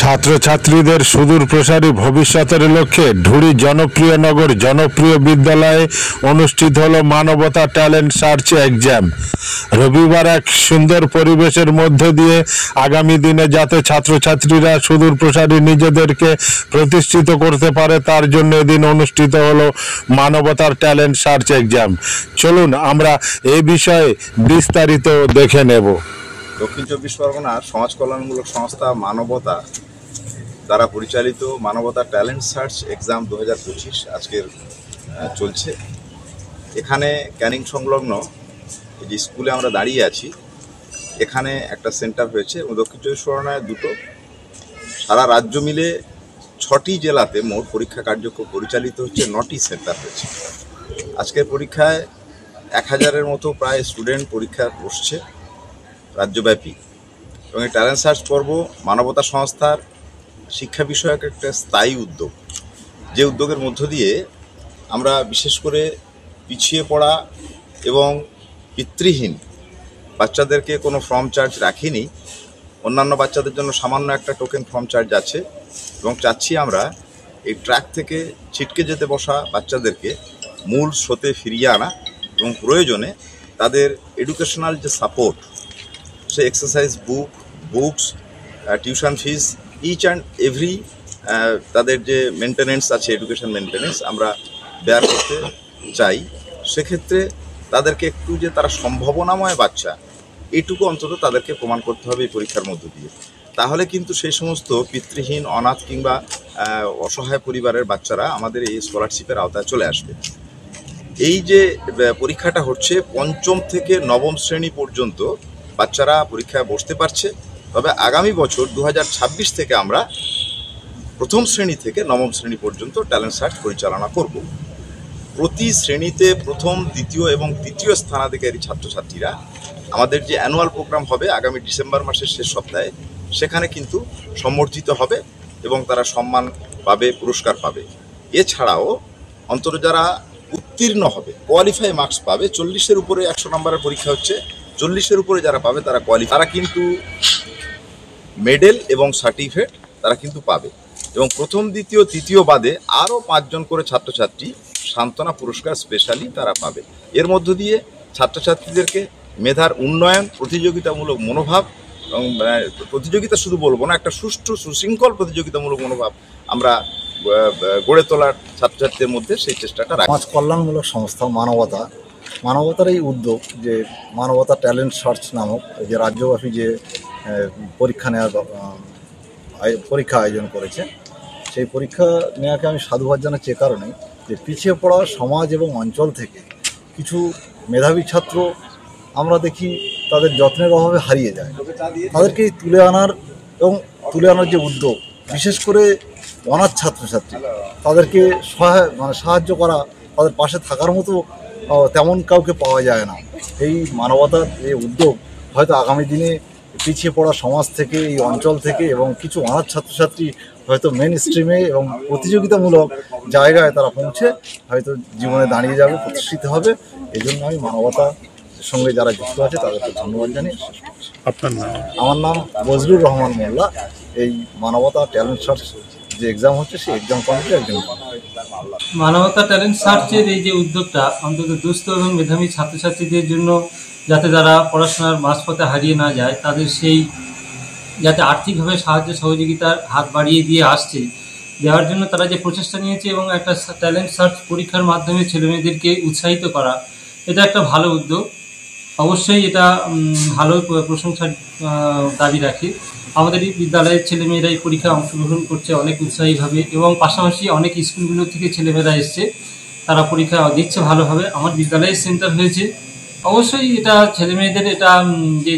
ছাত্রছাত্রীদের সুদূর প্রসারী ভবিষ্যতের লক্ষ্যে ঢুরি জনপ্রিয় নগর জনপ্রিয় বিদ্যালয়ে অনুষ্ঠিত হলো মানবতা ট্যালেন্ট সার্চ এক্সাম। রবিবার এক সুন্দর পরিবেশের মধ্য দিয়ে আগামী দিনে যাতে ছাত্রছাত্রীরা সুদূর প্রসারী নিজেদেরকে প্রতিষ্ঠিত করতে পারে তার জন্য এদিন অনুষ্ঠিত হলো মানবতার ট্যালেন্ট সার্চ এক্সাম। চলুন আমরা এই বিষয়ে বিস্তারিত দেখে নেব। দক্ষিণ চব্বিশ পরগনার সমাজ কল্যাণমূলক সংস্থা মানবতা দ্বারা পরিচালিত মানবতা ট্যালেন্ট সার্চ এক্সাম 2025 আজকের চলছে। এখানে ক্যানিং সংলগ্ন যে স্কুলে আমরা দাঁড়িয়ে আছি এখানে একটা সেন্টার হয়েছে এবং দক্ষিণ চব্বিশ পরগনায় দুটো, সারা রাজ্য মিলে 6টি জেলাতে মোট পরীক্ষা কার্যক্রম পরিচালিত হচ্ছে, 9টি সেন্টার হয়েছে। আজকের পরীক্ষায় 1000-এর মতো প্রায় স্টুডেন্ট পরীক্ষা বসছে রাজ্যব্যাপী। এবং এই ট্যালেন্ট সার্চ পর্ব মানবতা সংস্থার শিক্ষা বিষয়ক একটা স্থায়ী উদ্যোগ, যে উদ্যোগের মধ্য দিয়ে আমরা বিশেষ করে পিছিয়ে পড়া এবং পিতৃহীন বাচ্চাদেরকে কোনো ফর্ম চার্জ রাখিনি। অন্যান্য বাচ্চাদের জন্য সামান্য একটা টোকেন ফর্ম চার্জ আছে এবং চাচ্ছি আমরা এই ট্র্যাক থেকে ছিটকে যেতে বসা বাচ্চাদেরকে মূল স্রোতে ফিরিয়ে আনা এবং প্রয়োজনে তাদের এডুকেশনাল যে সাপোর্ট, সে exercise books, tuition fees, each and every তাদের যে মেনটেনেন্স আছে, এডুকেশন মেনটেনেন্স আমরা বেয়ার করতে চাই। সেক্ষেত্রে তাদেরকে একটু যে তারা সম্ভাবনাময় বাচ্চা এইটুকু অন্তত তাদেরকে প্রমাণ করতে হবে এই পরীক্ষার মধ্য দিয়ে। তাহলে কিন্তু সেই সমস্ত পিতৃহীন, অনাথ কিংবা অসহায় পরিবারের বাচ্চারা আমাদের এই স্কলারশিপের আওতায় চলে আসবে। এই যে পরীক্ষাটা হচ্ছে 5ম থেকে 9ম শ্রেণী পর্যন্ত বাচ্চারা পরীক্ষায় বসতে পারছে। তবে আগামী বছর 2026 থেকে আমরা 1ম শ্রেণী থেকে 9ম শ্রেণী পর্যন্ত ট্যালেন্ট সার্চ পরিচালনা করব। প্রতি শ্রেণীতে 1ম, 2য় এবং 3য় স্থানাধিকারী ছাত্রছাত্রীরা আমাদের যে অ্যানুয়াল প্রোগ্রাম হবে আগামী ডিসেম্বর মাসের শেষ সপ্তাহে, সেখানে কিন্তু সম্বর্ধিত হবে এবং তারা সম্মান পাবে, পুরস্কার পাবে। এছাড়াও অন্তত যারা উত্তীর্ণ হবে, কোয়ালিফাই মার্কস পাবে, 40-এর উপরে 100 নম্বরের পরীক্ষা হচ্ছে, 40-এর উপরে যারা পাবে তারা তারা কিন্তু মেডেল এবং সার্টিফিকেট তারা কিন্তু পাবে। এবং 1ম, 2য়, 3য় বাদে আরও 5 জন করে ছাত্রছাত্রী সান্ত্বনা পুরস্কার স্পেশালি তারা পাবে। এর মধ্য দিয়ে ছাত্রছাত্রীদেরকে মেধার উন্নয়ন, প্রতিযোগিতামূলক মনোভাব এবং প্রতিযোগিতা শুধু বলবো না, একটা সুষ্ঠু সুশৃঙ্খল প্রতিযোগিতামূলক মনোভাব আমরা গড়ে তোলার ছাত্রছাত্রীদের মধ্যে সেই চেষ্টাটা রাখি। সমাজ কল্যাণমূলক সংস্থা মানবতার এই উদ্যোগ যে মানবতা ট্যালেন্ট সার্চ নামক যে রাজ্যব্যাপী যে পরীক্ষা আয়োজন করেছে, সেই পরীক্ষা নেওয়াকে আমি সাধুবাদ জানাচ্ছি এ কারণে যে পিছিয়ে পড়া সমাজ এবং অঞ্চল থেকে কিছু মেধাবী ছাত্র আমরা দেখি তাদের যত্নের অভাবে হারিয়ে যায়। তাদেরকে তুলে আনার যে উদ্যোগ, বিশেষ করে অনাথ ছাত্রছাত্রী, তাদেরকে সাহায্য করা, তাদের পাশে থাকার মতো তেমন কাউকে পাওয়া যায় না। এই মানবতার এই উদ্যোগ হয়তো আগামী দিনে পিছিয়ে পড়া সমাজ থেকে, এই অঞ্চল থেকে এবং কিছু অনাথ ছাত্রছাত্রী হয়তো মেন স্ট্রিমে এবং প্রতিযোগিতামূলক জায়গায় তারা পৌঁছে হয়তো জীবনে দাঁড়িয়ে যাবে, প্রতিষ্ঠিত হবে। এই জন্য আমি মানবতার সঙ্গে যারা যুক্ত আছে তাদেরকে ধন্যবাদ জানিয়ে শেষ করছি। আপনার নাম? আমার নাম বজলুর রহমান মোল্লা। এই মানবতা ট্যালেন্ট সার্চ যে এক্সাম হচ্ছে সেই এক্সাম কমিটির একজন। মানবতা ট্যালেন্ট সার্চের এই যে উদ্যোগটা অন্তত দুস্থ এবং মেধাবী ছাত্রছাত্রীদের জন্য, যাতে তারা পড়াশোনার মাঝপথে হারিয়ে না যায়, তাদের সেই যাতে আর্থিকভাবে সাহায্য সহযোগিতার হাত বাড়িয়ে দিয়ে আসছে, দেওয়ার জন্য তারা যে প্রচেষ্টা নিয়েছে এবং একটা ট্যালেন্ট সার্চ পরীক্ষার মাধ্যমে ছেলেমেয়েদেরকে উৎসাহিত করা, এটা একটা ভালো উদ্যোগ। অবশ্যই এটা ভালো প্রশংসার দাবি রাখে। আমাদের এই বিদ্যালয়ের ছেলেমেয়েরা এই পরীক্ষায় অংশগ্রহণ করছে অনেক উৎসাহীভাবে এবং পাশাপাশি অনেক স্কুলগুলো থেকে ছেলেমেয়েরা এসছে, তারা পরীক্ষা দিচ্ছে ভালোভাবে। আমার বিদ্যালয়ের সেন্টার হয়েছে। অবশ্যই এটা ছেলেমেয়েদের এটা যে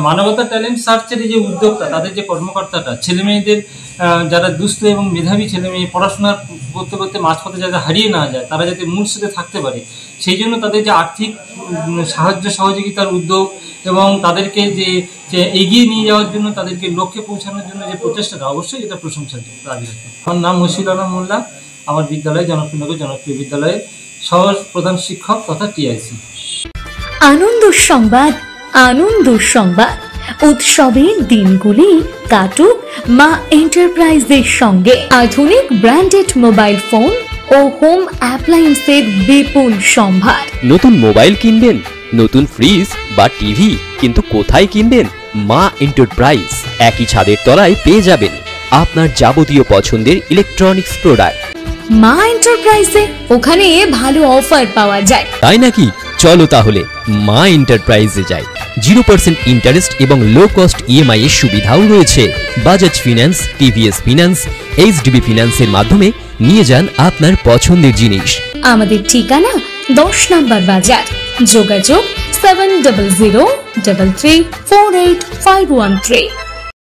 মানবতা ট্যালেন্ট সার্চের যে উদ্যোগটা, তাদের যে কর্মকর্তাটা ছেলেমেয়েদের যারা দুস্থ এবং মেধাবী ছেলেমেয়ে পড়াশোনা করতে করতে মাঝপথে যাতে হারিয়ে না যায়, তারা যাতে মূল স্রোতে থাকতে পারে, সেই জন্য তাদের যে আর্থিক সাহায্য সহযোগিতার উদ্যোগ এবং তাদেরকে যে এগিয়ে নিয়ে যাওয়ার জন্য, তাদেরকে লক্ষ্যে পৌঁছানোর জন্য যে প্রচেষ্টাটা, অবশ্যই এটা প্রশংসার দাবি রাখে। আমার নাম মশিউল আলম মোল্লা। আমার বিদ্যালয় জনপ্রিয়নগর জনপ্রিয় বিদ্যালয়ে সহ প্রধান শিক্ষক তথা টিআইসি। আনন্দ সংবাদ উৎসবের দিনগুলি কাটুক মা এন্টারপ্রাইজের সঙ্গে। আধুনিক ব্র্যান্ডেড মোবাইল ফোন ও হোম অ্যাপ্লায়েন্সের বিপুল সম্ভার। নতুন মোবাইল কিনবেন, নতুন ফ্রিজ বা টিভি, কিন্তু কোথায় কিনবেন? মা এন্টারপ্রাইজ। একই ছাদের তলায় পেয়ে যাবেন আপনার যাবতীয় পছন্দের ইলেকট্রনিক্স প্রোডাক্ট। মা এন্টারপ্রাইজে ওখানে ভালো অফার পাওয়া যায়। তাই নাকি? চলো তাহলে মা এন্টারপ্রাইজে যাই। 0% ইন্টারেস্ট এবং লো কস্ট ইএমআই এর সুবিধাও রয়েছে। Bajaj finance, TVS finance, HDB ফিন্যান্সের মাধ্যমে নিয়ে যান আপনার পছন্দের জিনিস। আমাদের ঠিকানা 10 নম্বর বাজার। যোগাযোগ 7003348513।